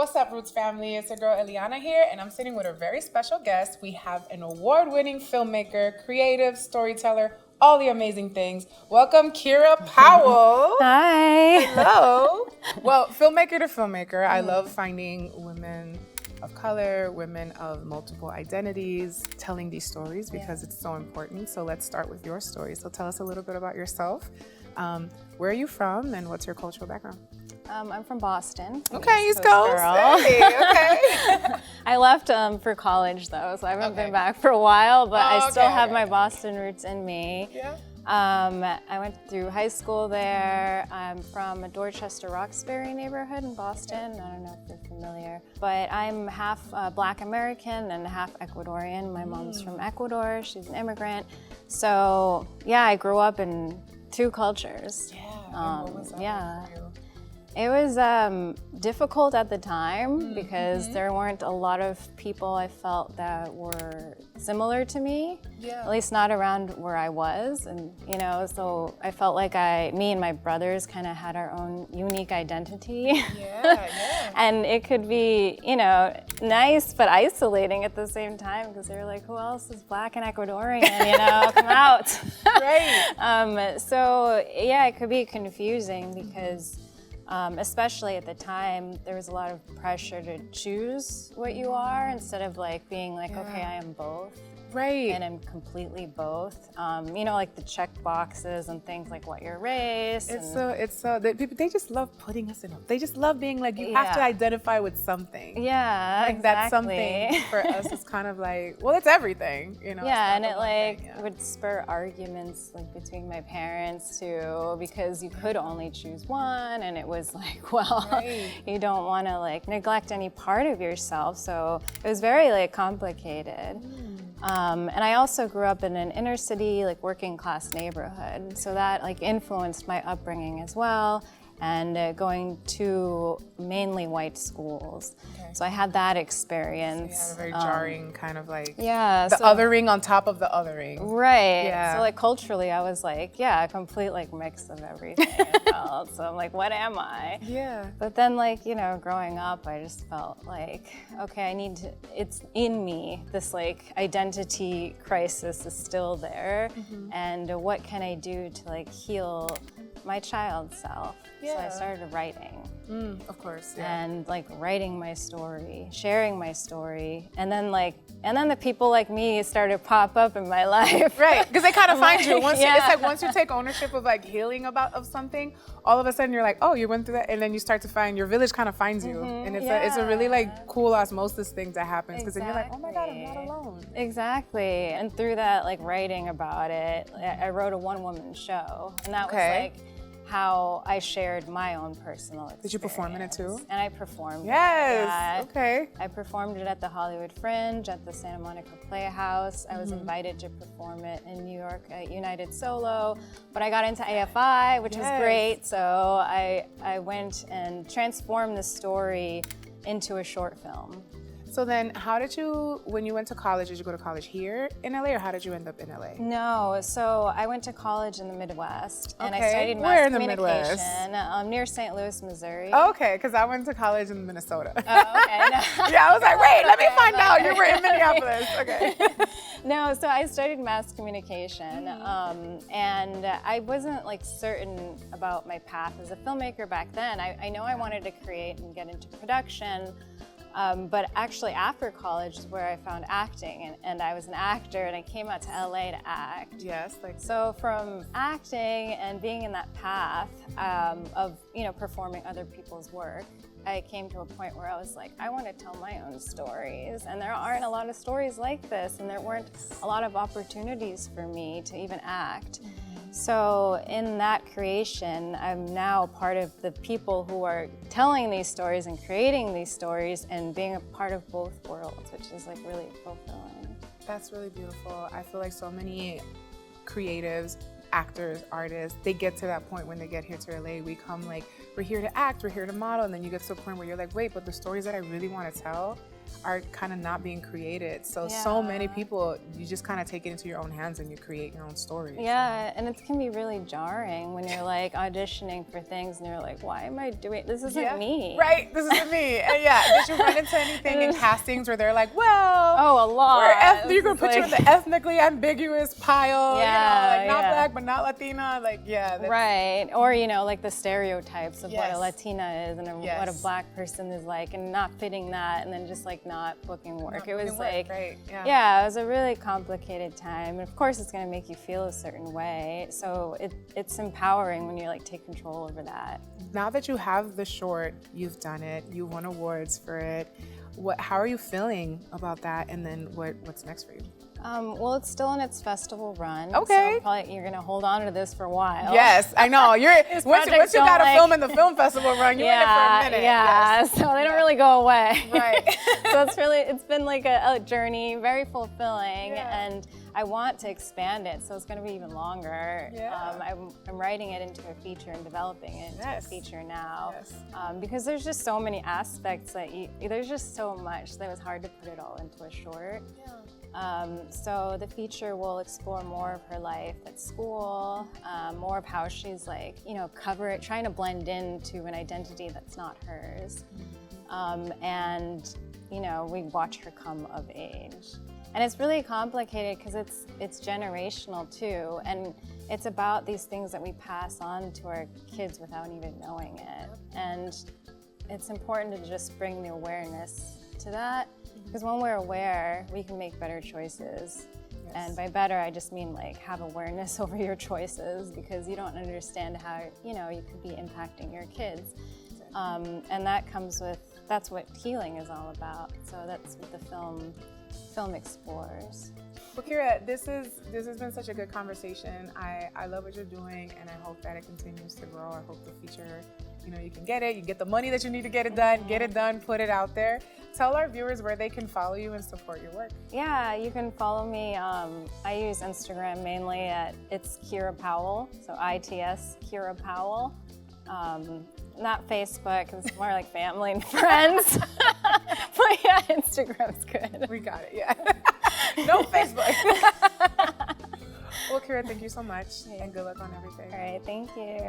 what's up, Roots family? It's your girl Eliana here, and I'm sitting with a very special guest. We have an award-winning filmmaker, creative, storyteller, all the amazing things. Welcome, Kira Powell. Hi. Hello. Well, filmmaker to filmmaker, I love finding women of color, women of multiple identities, telling these stories because it's so important. So let's start with your story. So tell us a little bit about yourself. Where are you from, and what's your cultural background? I'm from Boston. Okay, East Coast. Hey, okay. I left for college though, so I haven't been back for a while, but I still have my Boston roots in me. Yeah. I went through high school there. I'm from a Dorchester Roxbury neighborhood in Boston. I don't know if you're familiar, but I'm half Black American and half Ecuadorian. My mom's from Ecuador. She's an immigrant. So yeah, I grew up in two cultures. Yeah. What was that like for you? It was difficult at the time because there weren't a lot of people I felt that were similar to me, at least not around where I was. And, you know, so I felt like me and my brothers kind of had our own unique identity. Yeah. And it could be, you know, nice but isolating at the same time because they were like, who else is Black and Ecuadorian, you know, come out. Right. So, yeah, it could be confusing because especially at the time, there was a lot of pressure to choose what you are instead of like being like, okay, I am both. Right. And I'm completely both. You know, like the check boxes and things like what your race. They just love putting us in. They just love being like, you have to identify with something. Yeah, like that something for us is kind of like, well, it's everything, you know. Yeah, and it would spur arguments like between my parents too, because you could only choose one, and it was like, well, you don't want to like neglect any part of yourself. So it was very like complicated. And I also grew up in an inner city, like working class neighborhood. So that like influenced my upbringing as well, and going to mainly white schools. So I had that experience. So you had a very jarring kind of like, the so, othering on top of the othering. Right. Yeah. So like culturally, I was like, a complete like mix of everything I felt. So I'm like, what am I? Yeah. But then like, you know, growing up, I just felt like, okay, it's in me. This like identity crisis is still there. And what can I do to like heal my child self? So I started writing. Of course, yeah. And like writing my story, sharing my story, and then the people like me started to pop up in my life. Right, because they kind of find you. It's like once you take ownership of like healing of something, all of a sudden you're like, oh, you went through that, and then you start to find your village kind of finds you, and it's a really like cool osmosis thing that happens because then you're like, oh my God, I'm not alone. Exactly, and through that like writing about it, I wrote a one-woman show, and that was like how I shared my own personal experience. Did you perform in it too? And I performed. Yes. Okay. I performed it at the Hollywood Fringe, at the Santa Monica Playhouse. I was invited to perform it in New York at United Solo, but I got into AFI, which was great. So I went and transformed the story into a short film. So then how did you, when you went to college, did you go to college here in LA, or how did you end up in LA? No, so I went to college in the Midwest, and I studied Where in mass the Midwest? communication near St. Louis, Missouri. Okay, because I went to college in Minnesota. Oh, okay. No. Yeah, I was like, wait, let me find out. You were in Minneapolis. Okay. No, so I studied mass communication, and I wasn't like certain about my path as a filmmaker back then. I know I wanted to create and get into production. But actually after college is where I found acting, and I was an actor, and I came out to LA to act. Yes. So from acting and being in that path of, you know, performing other people's work, I came to a point where I was like, I want to tell my own stories, and there aren't a lot of stories like this, and there weren't a lot of opportunities for me to even act. So in that creation, I'm now part of the people who are telling these stories and creating these stories and being a part of both worlds, which is like really fulfilling. That's really beautiful. I feel like so many creatives, actors, artists, they get to that point when they get here to LA. We come like, we're here to act, we're here to model, and then you get to a point where you're like, wait, but the stories that I really want to tell, are kind of not being created. So many people, you just kind of take it into your own hands and you create your own stories. Yeah, and it can be really jarring when you're like auditioning for things and you're like, why am I doing, this isn't me. Right, this isn't me. And did you run into anything in castings where they're like, well, a lot. You're gonna put you in the ethnically ambiguous pile, not Black but not Latina, right, or like the stereotypes of what a Yes. Latina is and what a Black person is like, and not fitting that, and then just like not booking work. It was like, right. it was a really complicated time, and of course it's gonna make you feel a certain way. So it's empowering when you like take control over that. Now that you have the short, you've done it, you won awards for it. How are you feeling about that, and then what's next for you? Well, it's still in its festival run. Okay. So probably you're gonna hold on to this for a while. Yes, I know. Once you got a film in the film festival run, you're in it for a minute. Yeah. Yes. So they don't really go away. Right. So it's been like a journey, very fulfilling, and I want to expand it, so it's going to be even longer. Yeah. I'm writing it into a feature and developing it into a feature now, because there's just so many aspects that there's just so much that it was hard to put it all into a short. So the feature will explore more of her life at school, more of how she's like, trying to blend into an identity that's not hers. And we watch her come of age. And it's really complicated because it's generational too, and it's about these things that we pass on to our kids without even knowing it. And it's important to just bring the awareness to that, because when we're aware, we can make better choices. Yes. And by better, I just mean like have awareness over your choices, because you don't understand how you could be impacting your kids. And that's what healing is all about. So that's what the film explores. Well, Kira, this has been such a good conversation. I love what you're doing, and I hope that it continues to grow. I hope the feature, you can get it, you get the money that you need to get it done, put it out there. Tell our viewers where they can follow you and support your work. Yeah, you can follow me. I use Instagram mainly it's Kira Powell, so ITS Kira Powell. Not Facebook, because it's more like family and friends. But yeah, Instagram's good. We got it, yeah. No Facebook. Well, Kira, thank you so much, and good luck on everything. All right, thank you.